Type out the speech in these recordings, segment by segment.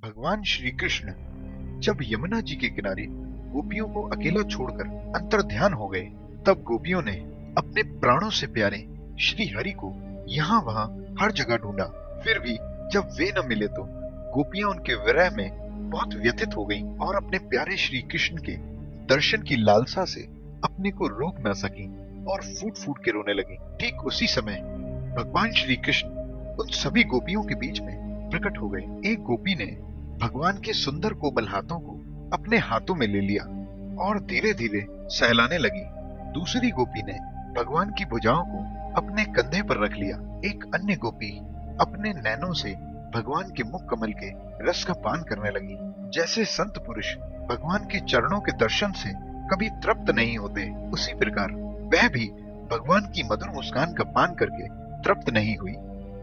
भगवान श्री कृष्ण जब यमुना जी के किनारे गोपियों को अकेला छोड़कर अंतर्ध्यान हो गए, तब गोपियों ने अपने प्राणों से प्यारे श्री हरि को यहाँ वहाँ हर जगह ढूंढा। फिर भी जब वे न मिले तो गोपियां उनके विरह में बहुत व्यथित हो गईं और अपने प्यारे श्री कृष्ण के दर्शन की लालसा से अपने को रोक न सकी और फूट फूट के रोने लगी। ठीक उसी समय भगवान श्री कृष्ण उन सभी गोपियों के बीच में प्रकट हो गए। एक गोपी ने भगवान के सुंदर कोमल हाथों को अपने हाथों में ले लिया और धीरे धीरे सहलाने लगी। दूसरी गोपी ने भगवान की भुजाओं को अपने कंधे पर रख लिया। एक अन्य गोपी अपने नैनों से भगवान के मुख कमल के रस का पान करने लगी। जैसे संत पुरुष भगवान के चरणों के दर्शन से कभी तृप्त नहीं होते, उसी प्रकार वह भी भगवान की मधुर मुस्कान का पान करके तृप्त नहीं हुई।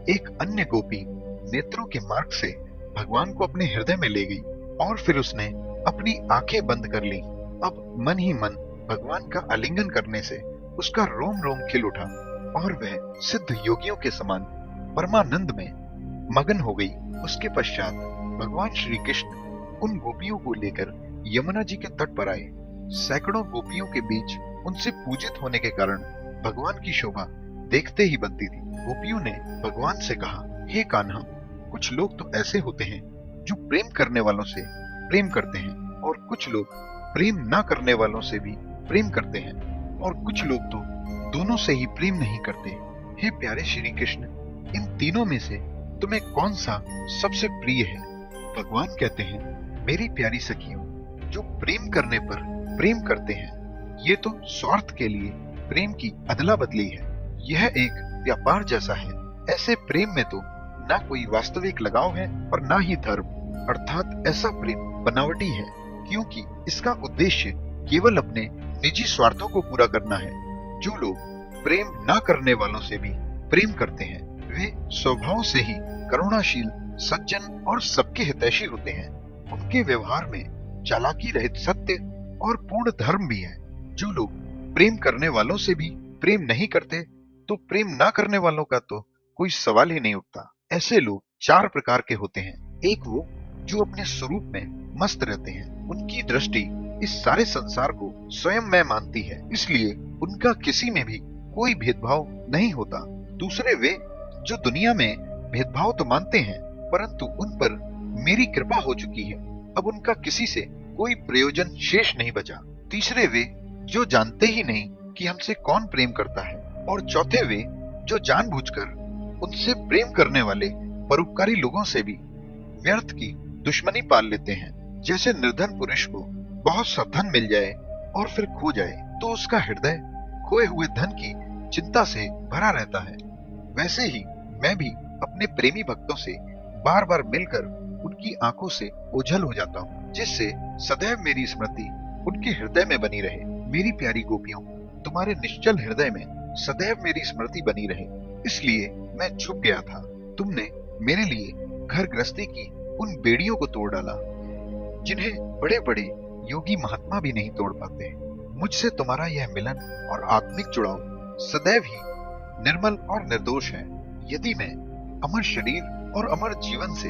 एक अन्य गोपी नेत्रों के मार्ग से भगवान को अपने हृदय में ले गई और फिर उसने अपनी आंखें बंद कर ली। अब मन ही मन भगवान का आलिंगन करने से उसका रोम रोम खिल उठा और वह सिद्ध योगियों के समान परमानंद में मगन हो गई। उसके पश्चात भगवान श्री कृष्ण उन गोपियों को लेकर यमुना जी के तट पर आए। सैकड़ों गोपियों के बीच उनसे पूजित होने के कारण भगवान की शोभा देखते ही बनती थी। गोपियों ने भगवान से कहा, हे कान्हा, कुछ लोग तो ऐसे होते हैं जो प्रेम करने वालों से प्रेम करते हैं और कुछ लोग प्रेम ना करने वालों से भी प्रेम करते हैं और कुछ लोग तो दोनों से ही प्रेम नहीं करते। हे प्यारे श्री कृष्ण, इन तीनों में से तुम्हें कौन सा सबसे प्रिय है? भगवान कहते हैं, मेरी प्यारी सखियों, जो प्रेम करने पर प्रेम करते हैं, ये तो स्वार्थ के लिए प्रेम की अदला बदली है। यह एक व्यापार जैसा है। ऐसे प्रेम में तो ना कोई वास्तविक लगाव है और ना ही धर्म, अर्थात ऐसा प्रेम बनावटी है, क्योंकि इसका उद्देश्य केवल अपने निजी स्वार्थों को पूरा करना है। जो लोग प्रेम ना करने वालों से भी प्रेम करते हैं, वे स्वभाव से ही करुणाशील, सज्जन और सबके हितैषी होते हैं। उनके व्यवहार में चालाकी रहित सत्य और पूर्ण धर्म भी है। जो लोग प्रेम करने वालों से भी प्रेम नहीं करते, तो प्रेम ना करने वालों का तो कोई सवाल ही नहीं उठता। ऐसे लोग चार प्रकार के होते हैं। एक वो जो अपने स्वरूप में मस्त रहते हैं। उनकी दृष्टि इस सारे संसार को स्वयं में मानती है, इसलिए उनका किसी में भी कोई भेदभाव नहीं होता। दूसरे वे जो दुनिया में भेदभाव तो मानते हैं, परंतु उन पर मेरी कृपा हो चुकी है, अब उनका किसी से कोई प्रयोजन शेष नहीं बचा। तीसरे वे जो जानते ही नहीं कि हमसे कौन प्रेम करता है, और चौथे वे जो जानबूझकर उनसे प्रेम करने वाले परोपकारी लोगों से भी व्यर्थ की दुश्मनी पाल लेते हैं। जैसे निर्धन पुरुष को बहुत सा धन मिल जाए और फिर खो जाए तो उसका हृदय खोए हुए धन की चिंता से भरा रहता है, वैसे ही मैं भी अपने प्रेमी भक्तों से बार बार मिलकर उनकी आंखों से ओझल हो जाता हूँ, जिससे सदैव मेरी स्मृति उनके हृदय में बनी रहे। मेरी प्यारी गोपियों, तुम्हारे निश्चल हृदय में सदैव मेरी स्मृति बनी रहे, इसलिए मैं छुप गया था। तुमने मेरे लिए घर गृहस्थी की उन बेड़ियों को तोड़ डाला जिन्हें बड़े बड़े योगी महात्मा भी नहीं तोड़ पाते। मुझसे तुम्हारा यह मिलन और आत्मिक जुड़ाव सदैव ही निर्मल और निर्दोष है। यदि मैं अमर शरीर और अमर जीवन से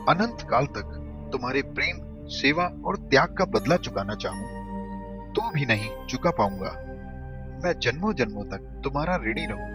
अनंत काल तक तुम्हारे प्रेम, सेवा और त्याग का बदला चुकाना चाहूं तो भी नहीं चुका पाऊंगा। मैं जन्मों जन्मों तक तुम्हारा ऋणी रहूं।